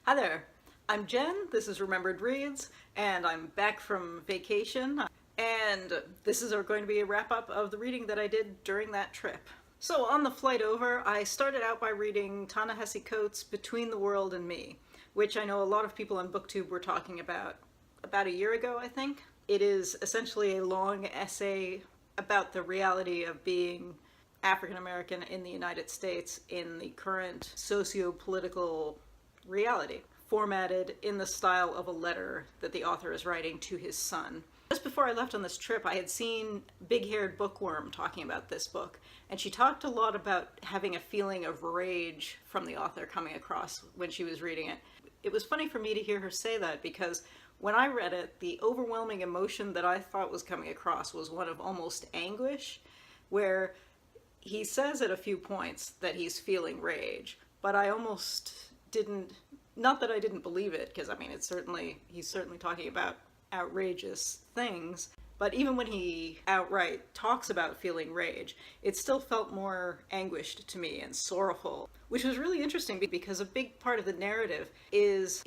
Hi there, I'm Jen, this is Remembered Reads, and I'm back from vacation, and this is going to be a wrap-up of the reading that I did during that trip. So on the flight over, I started out by reading Ta-Nehisi Coates' Between the World and Me, which I know a lot of people on BookTube were talking about a year ago, I think. It is essentially a long essay about the reality of being African American in the United States in the current socio-political reality, formatted in the style of a letter that the author is writing to his son. Just before I left on this trip, I had seen Big-Haired Bookworm talking about this book, and she talked a lot about having a feeling of rage from the author coming across when she was reading it. It was funny for me to hear her say that because when I read it, the overwhelming emotion that I thought was coming across was one of almost anguish, where he says at a few points that he's feeling rage, but I almost didn't, not that I didn't believe it, because I mean he's certainly talking about outrageous things, but even when he outright talks about feeling rage, it still felt more anguished to me and sorrowful, which was really interesting because a big part of the narrative is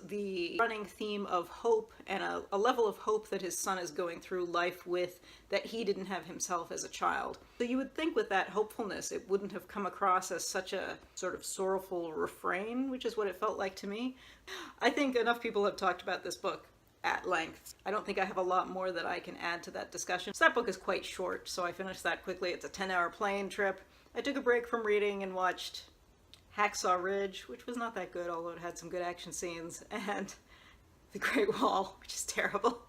the running theme of hope and a level of hope that his son is going through life with that he didn't have himself as a child. So you would think with that hopefulness it wouldn't have come across as such a sort of sorrowful refrain, which is what it felt like to me. I think enough people have talked about this book at length. I don't think I have a lot more that I can add to that discussion. So that book is quite short, so I finished that quickly. It's a 10-hour plane trip. I took a break from reading and watched Hacksaw Ridge, which was not that good, although it had some good action scenes, and The Great Wall, which is terrible.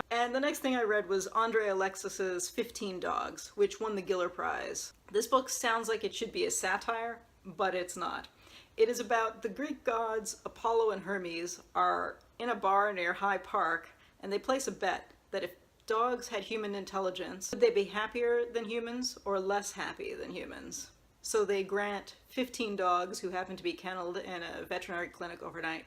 And the next thing I read was Andre Alexis's 15 Dogs, which won the Giller Prize. This book sounds like it should be a satire, but it's not. It is about the Greek gods Apollo and Hermes are in a bar near Hyde Park, and they place a bet that if dogs had human intelligence, would they be happier than humans or less happy than humans? So they grant 15 dogs who happen to be kenneled in a veterinary clinic overnight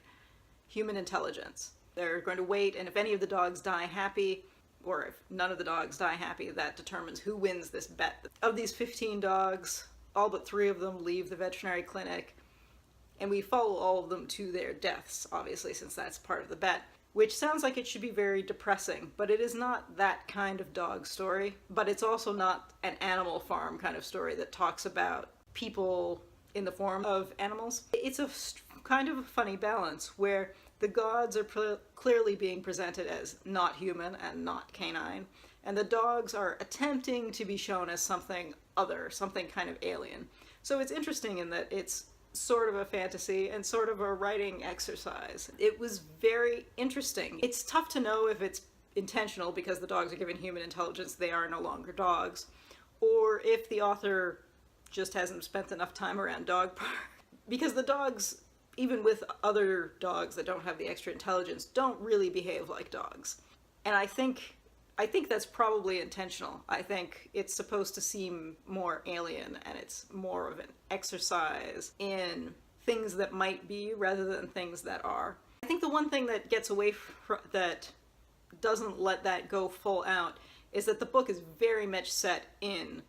human intelligence. They're going to wait, and if any of the dogs die happy, or if none of the dogs die happy, that determines who wins this bet. Of these 15 dogs, all but 3 of them leave the veterinary clinic, and we follow all of them to their deaths, obviously, since that's part of the bet, which sounds like it should be very depressing, but it is not that kind of dog story. But it's also not an Animal Farm kind of story that talks about people in the form of animals. It's a kind of a funny balance where the gods are clearly being presented as not human and not canine, and the dogs are attempting to be shown as something other, something kind of alien. So it's interesting in that it's sort of a fantasy and sort of a writing exercise. It was very interesting. It's tough to know if it's intentional because the dogs are given human intelligence, they are no longer dogs, or if the author just hasn't spent enough time around dog park. Because the dogs, even with other dogs that don't have the extra intelligence, don't really behave like dogs. And I think that's probably intentional. I think it's supposed to seem more alien, and it's more of an exercise in things that might be rather than things that are. I think the one thing that gets away from that, doesn't let that go full out, is that the book is very much set in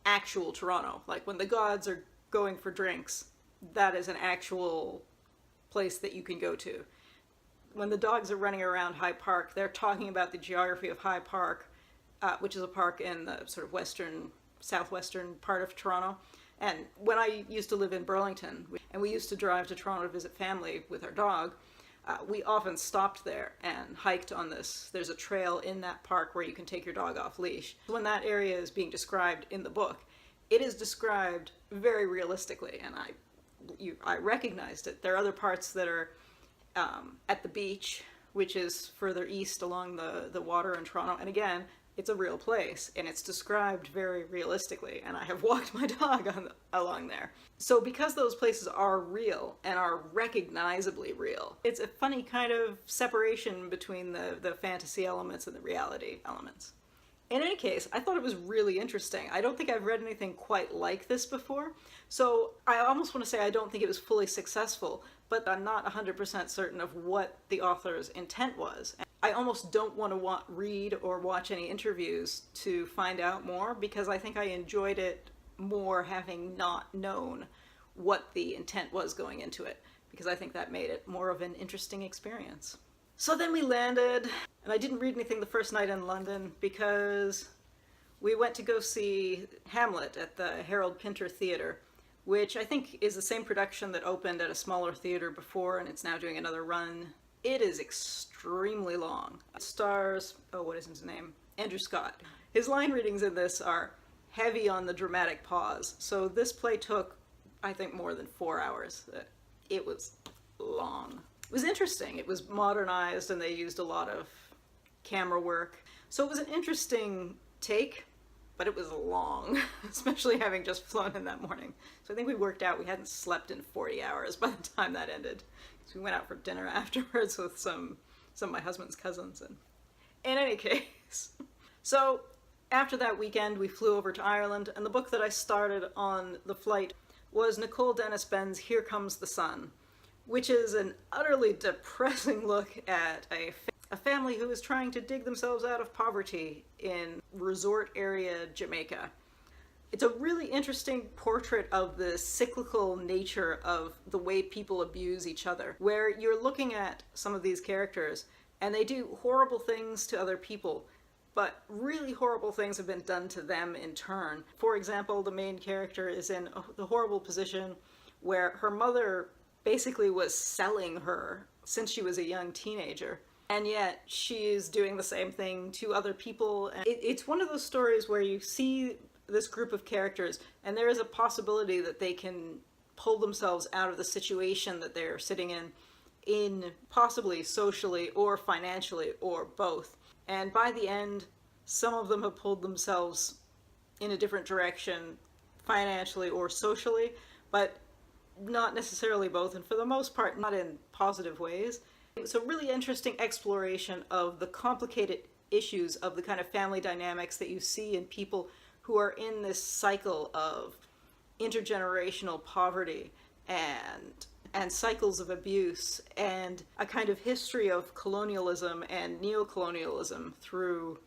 actual Toronto. Like when the gods are going for drinks, that is an actual place that you can go to. When the dogs are running around Hyde Park, they're talking about the geography of Hyde Park, which is a park in the sort of southwestern part of Toronto. And when I used to live in Burlington, and we used to drive to Toronto to visit family with our dog, we often stopped there and hiked on this. There's a trail in that park where you can take your dog off leash. When that area is being described in the book, it is described very realistically, and I recognized it. There are other parts that are at the beach, which is further east along the water in Toronto, and again, it's a real place, and it's described very realistically, and I have walked my dog along there. So because those places are real, and are recognizably real, it's a funny kind of separation between the fantasy elements and the reality elements. In any case, I thought it was really interesting. I don't think I've read anything quite like this before, so I almost want to say I don't think it was fully successful, but I'm not 100% certain of what the author's intent was. I almost don't want to read or watch any interviews to find out more, because I think I enjoyed it more having not known what the intent was going into it. because I think that made it more of an interesting experience. So then we landed, and I didn't read anything the first night in London because we went to go see Hamlet at the Harold Pinter Theatre, which I think is the same production that opened at a smaller theater before, and it's now doing another run. It is extremely long. It stars, what is his name? Andrew Scott. His line readings in this are heavy on the dramatic pause. So this play took, I think, more than 4 hours. It was long. It was interesting. It was modernized and they used a lot of camera work. So it was an interesting take, but it was long, especially having just flown in that morning. So I think we worked out we hadn't slept in 40 hours by the time that ended. So we went out for dinner afterwards with some of my husband's cousins. And in any case, so after that weekend, we flew over to Ireland, and the book that I started on the flight was Nicole Dennis-Benn's Here Comes the Sun, which is an utterly depressing look at a family who is trying to dig themselves out of poverty in resort area Jamaica. It's a really interesting portrait of the cyclical nature of the way people abuse each other, where you're looking at some of these characters and they do horrible things to other people, but really horrible things have been done to them in turn. For example, the main character is in the horrible position where her mother basically was selling her since she was a young teenager. And yet she's doing the same thing to other people. And it's one of those stories where you see this group of characters and there is a possibility that they can pull themselves out of the situation that they're sitting in possibly socially or financially or both. And by the end, some of them have pulled themselves in a different direction financially or socially, but not necessarily both, and for the most part, not in positive ways. It's a really interesting exploration of the complicated issues of the kind of family dynamics that you see in people who are in this cycle of intergenerational poverty and cycles of abuse, and a kind of history of colonialism and neocolonialism through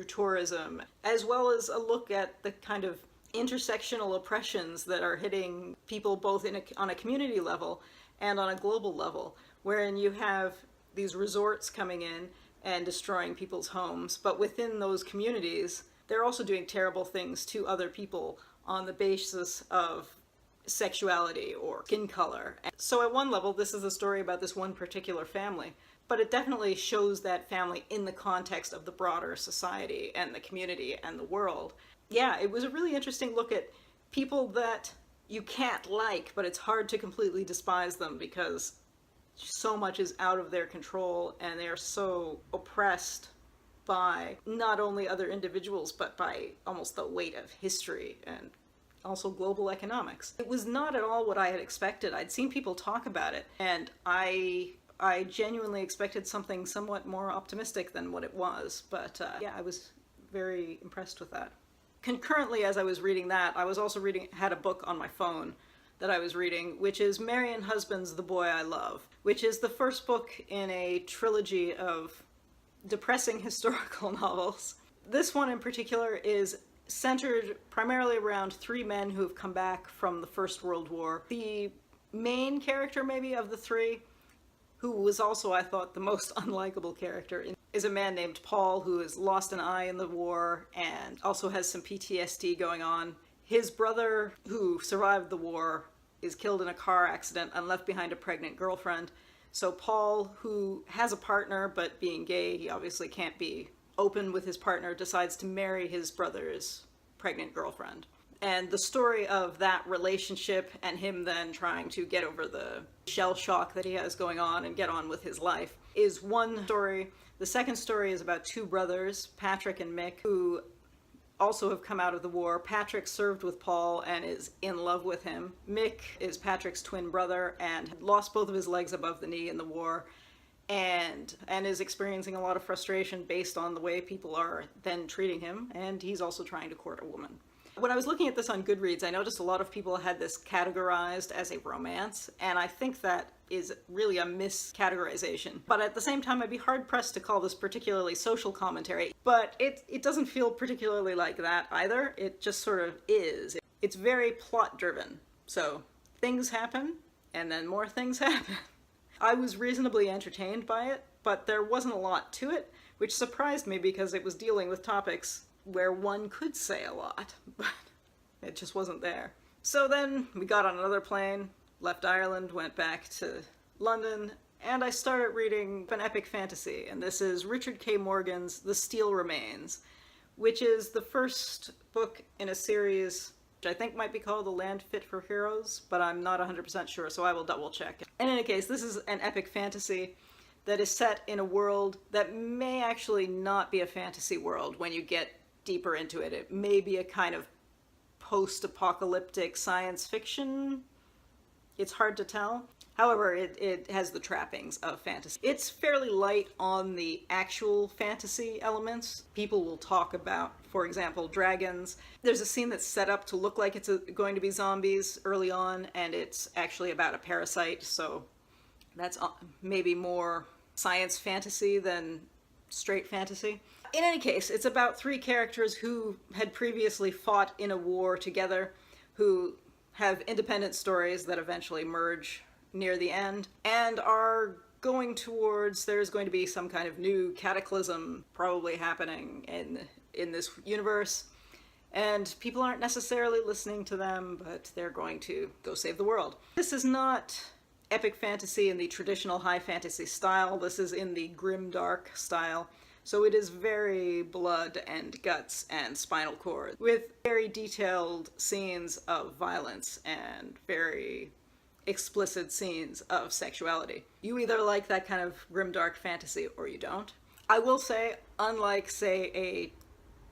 tourism, as well as a look at the kind of intersectional oppressions that are hitting people both on a community level and on a global level, wherein you have these resorts coming in and destroying people's homes, but within those communities, they're also doing terrible things to other people on the basis of sexuality or skin color. So at one level, this is a story about this one particular family, but it definitely shows that family in the context of the broader society and the community and the world. Yeah, it was a really interesting look at people that you can't like, but it's hard to completely despise them because so much is out of their control and they are so oppressed by not only other individuals, but by almost the weight of history and also global economics. It was not at all what I had expected. I'd seen people talk about it, and I genuinely expected something somewhat more optimistic than what it was, but yeah, I was very impressed with that. Concurrently, as I was reading that, I was also had a book on my phone that I was reading, which is Marion Husband's The Boy I Love, which is the first book in a trilogy of depressing historical novels. This one in particular is centered primarily around 3 men who have come back from the First World War. The main character, maybe, of the 3, who was also, I thought, the most unlikable character, is a man named Paul who has lost an eye in the war and also has some PTSD going on. His brother, who survived the war, is killed in a car accident and left behind a pregnant girlfriend. So Paul, who has a partner, but being gay, he obviously can't be open with his partner, decides to marry his brother's pregnant girlfriend. And the story of that relationship and him then trying to get over the shell shock that he has going on and get on with his life is one story. The second story is about 2 brothers, Patrick and Mick, who also have come out of the war. Patrick served with Paul and is in love with him. Mick is Patrick's twin brother and had lost both of his legs above the knee in the war and is experiencing a lot of frustration based on the way people are then treating him, and he's also trying to court a woman. When I was looking at this on Goodreads, I noticed a lot of people had this categorized as a romance, and I think that is really a miscategorization. But at the same time, I'd be hard-pressed to call this particularly social commentary, but it doesn't feel particularly like that either. It just sort of is. It's very plot-driven. So things happen, and then more things happen. I was reasonably entertained by it, but there wasn't a lot to it, which surprised me because it was dealing with topics where one could say a lot, but it just wasn't there. So then we got on another plane, left Ireland, went back to London, and I started reading an epic fantasy, and this is Richard K. Morgan's The Steel Remains, which is the first book in a series which I think might be called The Land Fit for Heroes, but I'm not 100% sure, so I will double check. In any case, this is an epic fantasy that is set in a world that may actually not be a fantasy world when you get deeper into it. It may be a kind of post-apocalyptic science fiction. It's hard to tell. However, it has the trappings of fantasy. It's fairly light on the actual fantasy elements. People will talk about, for example, dragons. There's a scene that's set up to look like it's going to be zombies early on, and it's actually about a parasite, so that's maybe more science fantasy than straight fantasy. In any case, it's about three characters who had previously fought in a war together, who have independent stories that eventually merge near the end, and are going towards, there's going to be some kind of new cataclysm probably happening in this universe, and people aren't necessarily listening to them, but they're going to go save the world. This is not epic fantasy in the traditional high fantasy style. This is in the grim dark style. So it is very blood and guts and spinal cord, with very detailed scenes of violence and very explicit scenes of sexuality. You either like that kind of grimdark fantasy or you don't. I will say, unlike, say, a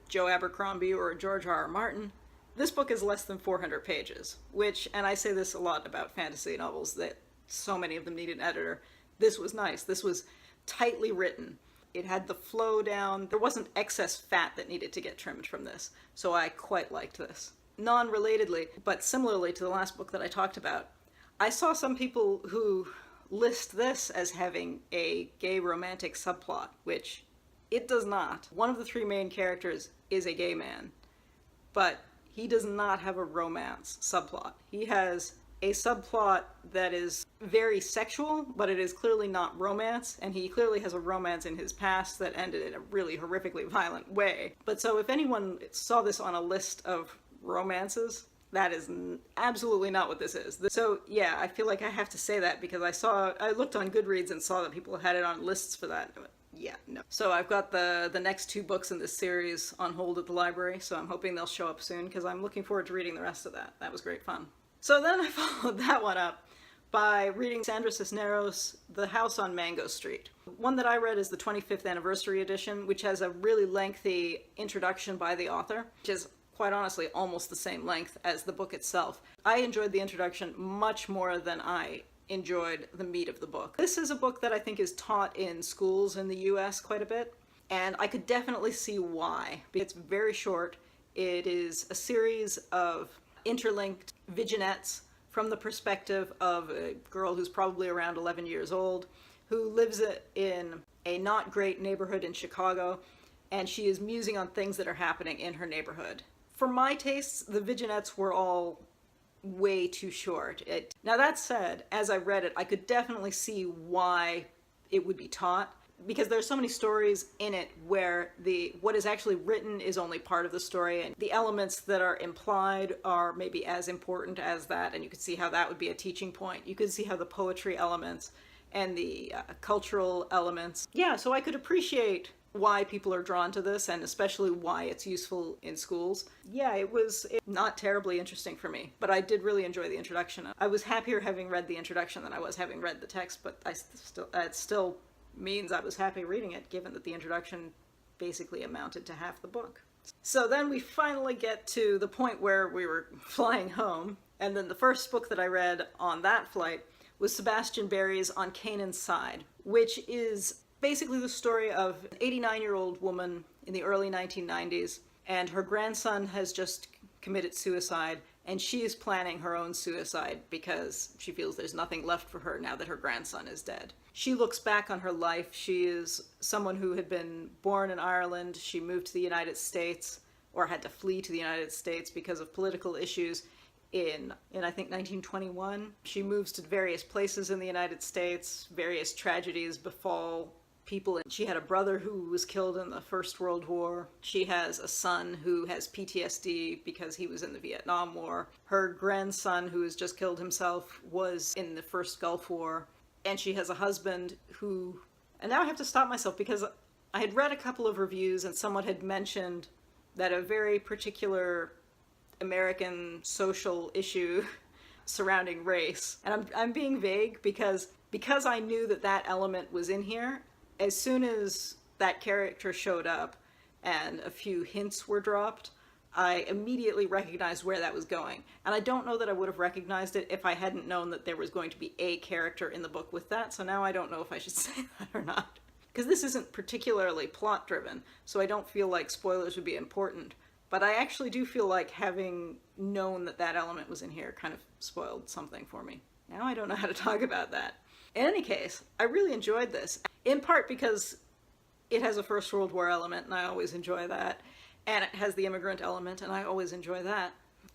Joe Abercrombie or a George R.R. Martin, this book is less than 400 pages, which, and I say this a lot about fantasy novels, that so many of them need an editor. This was nice. This was tightly written. It had the flow down. There wasn't excess fat that needed to get trimmed from this, so I quite liked this. Non-relatedly, but similarly to the last book that I talked about, I saw some people who list this as having a gay romantic subplot, which it does not. One of the three main characters is a gay man, but he does not have a romance subplot. He has a subplot that is very sexual, but it is clearly not romance, and he clearly has a romance in his past that ended in a really horrifically violent way. But so if anyone saw this on a list of romances, that is absolutely not what this is. So yeah, I feel like I have to say that because I looked on Goodreads and saw that people had it on lists for that. Yeah, no. So I've got the next two books in this series on hold at the library, so I'm hoping they'll show up soon because I'm looking forward to reading the rest of that. That was great fun. So then I followed that one up by reading Sandra Cisneros' The House on Mango Street. One that I read is the 25th anniversary edition, which has a really lengthy introduction by the author, which is quite honestly almost the same length as the book itself. I enjoyed the introduction much more than I enjoyed the meat of the book. This is a book that I think is taught in schools in the US quite a bit, and I could definitely see why. It's very short. It is a series of interlinked vignettes from the perspective of a girl who's probably around 11 years old, who lives in a not great neighborhood in Chicago, and she is musing on things that are happening in her neighborhood. For my tastes, the vignettes were all way too short. Now that said, as I read it, I could definitely see why it would be taught, because there's so many stories in it where what is actually written is only part of the story, and the elements that are implied are maybe as important as that, and you could see how that would be a teaching point. You could see how the poetry elements and the cultural elements. Yeah, so I could appreciate why people are drawn to this, and especially why it's useful in schools. Yeah, it was not terribly interesting for me, but I did really enjoy the introduction. I was happier having read the introduction than I was having read the text, but it still means I was happy reading it, given that the introduction basically amounted to half the book. So then we finally get to the point where we were flying home, and then the first book that I read on that flight was Sebastian Barry's On Kanan Side, which is basically the story of an 89-year-old woman in the early 1990s, and her grandson has just committed suicide, and she is planning her own suicide because she feels there's nothing left for her now that her grandson is dead. She looks back on her life. She is someone who had been born in Ireland. She moved to the United States, or had to flee to the United States because of political issues in I think 1921. She moves to various places in the United States. Various tragedies befall people. She had a brother who was killed in the First World War. She has a son who has PTSD because he was in the Vietnam War. Her grandson, who has just killed himself, was in the First Gulf War. And she has a husband who... And now I have to stop myself because I had read a couple of reviews and someone had mentioned that a very particular American social issue surrounding race. And I'm being vague because I knew that that element was in here. As soon as that character showed up and a few hints were dropped, I immediately recognized where that was going. And I don't know that I would have recognized it if I hadn't known that there was going to be a character in the book with that, so now I don't know if I should say that or not. Because this isn't particularly plot-driven, so I don't feel like spoilers would be important. But I actually do feel like having known that that element was in here kind of spoiled something for me. Now I don't know how to talk about that. In any case, I really enjoyed this, in part because it has a First World War element, and I always enjoy that, and it has the immigrant element, and I always enjoy that.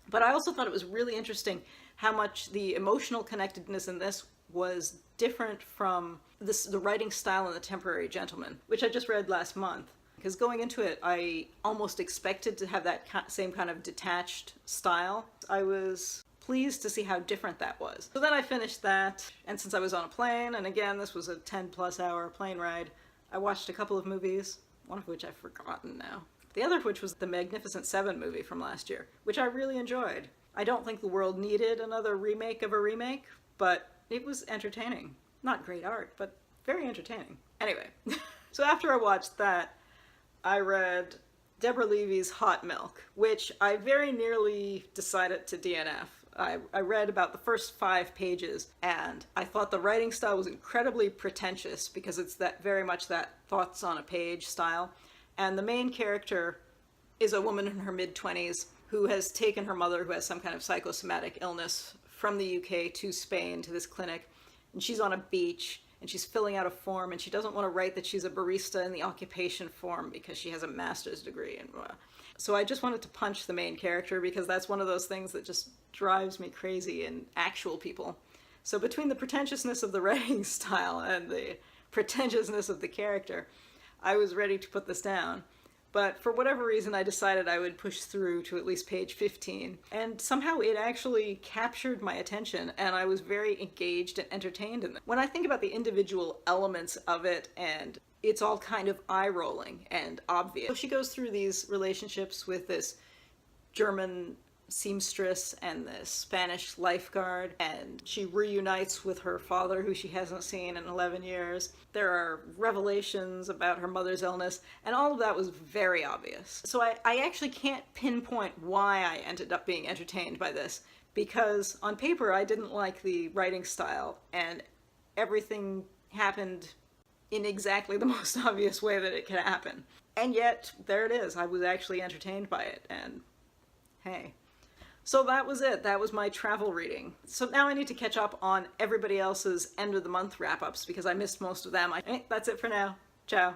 But I also thought it was really interesting how much the emotional connectedness in this was different from the writing style in The Temporary Gentleman, which I just read last month. Because going into it, I almost expected to have that same kind of detached style. I was pleased to see how different that was. So then I finished that, and since I was on a plane, and again, this was a 10+ hour plane ride, I watched a couple of movies, one of which I've forgotten now. The other of which was the Magnificent Seven movie from last year, which I really enjoyed. I don't think the world needed another remake of a remake, but it was entertaining. Not great art, but very entertaining. Anyway, so after I watched that, I read Deborah Levy's Hot Milk, which I very nearly decided to DNF. I read about the first 5 pages, and I thought the writing style was incredibly pretentious because it's that very much that thoughts on a page style. And the main character is a woman in her mid-20s who has taken her mother, who has some kind of psychosomatic illness, from the UK to Spain to this clinic. And she's on a beach, and she's filling out a form, and she doesn't want to write that she's a barista in the occupation form because she has a master's degree. And so I just wanted to punch the main character because that's one of those things that just drives me crazy in actual people. So between the pretentiousness of the writing style and the pretentiousness of the character, I was ready to put this down. But for whatever reason, I decided I would push through to at least page 15. And somehow it actually captured my attention, and I was very engaged and entertained in it. When I think about the individual elements of it, and it's all kind of eye-rolling and obvious. So she goes through these relationships with this German seamstress and this Spanish lifeguard, and she reunites with her father, who she hasn't seen in 11 years. There are revelations about her mother's illness, and all of that was very obvious. So I actually can't pinpoint why I ended up being entertained by this, because on paper I didn't like the writing style, and everything happened in exactly the most obvious way that it could happen. And yet, there it is. I was actually entertained by it, and hey. So that was it. That was my travel reading. So now I need to catch up on everybody else's end of the month wrap-ups because I missed most of them. That's it for now. Ciao.